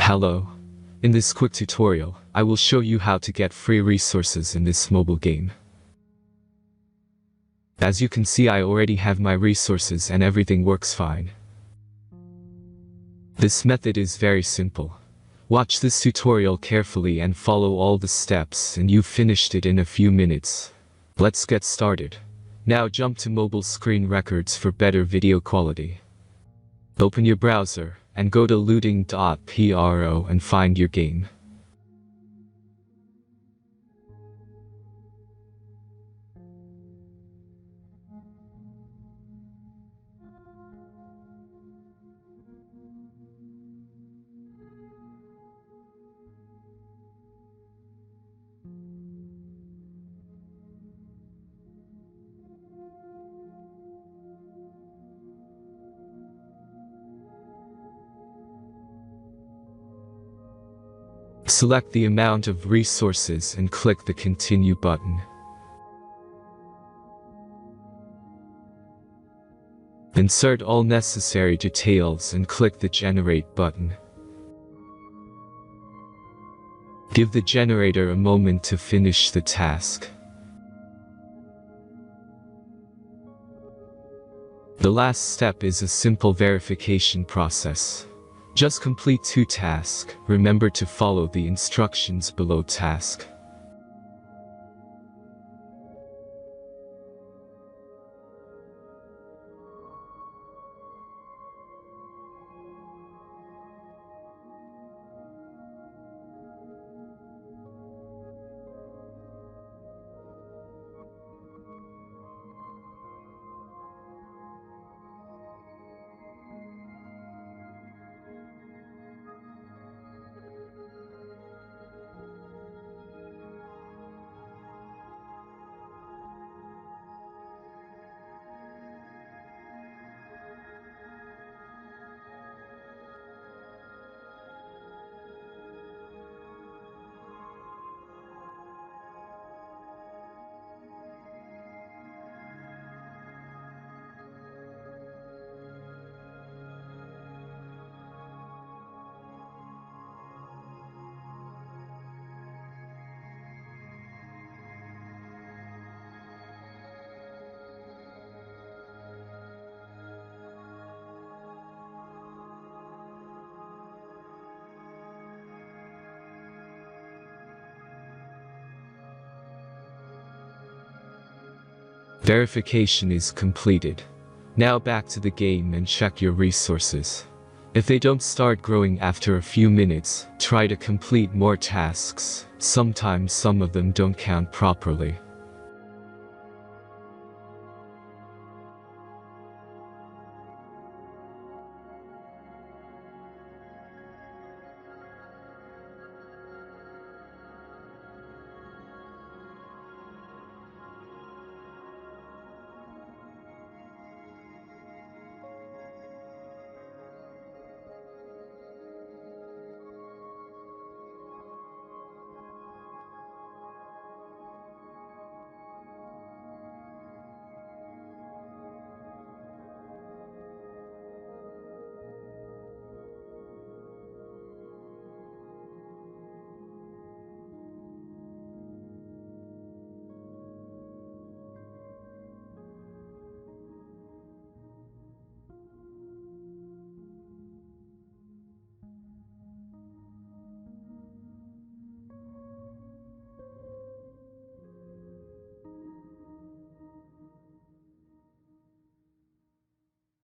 Hello. In this quick tutorial, I will show you how to get free resources in this mobile game. As you can see, I already have my resources and everything works fine. This method is very simple. Watch this tutorial carefully and follow all the steps and you've finished it in a few minutes. Let's get started. Now jump to mobile screen records for better video quality. Open your browser and go to looting.pro and find your game. Select the amount of resources and click the Continue button. Insert all necessary details and click the Generate button. Give the generator a moment to finish the task. The last step is a simple verification process. Just complete 2 tasks. Remember to follow the instructions below task. Verification is completed. Now back to the game and check your resources. If they don't start growing after a few minutes, try to complete more tasks. Sometimes some of them don't count properly.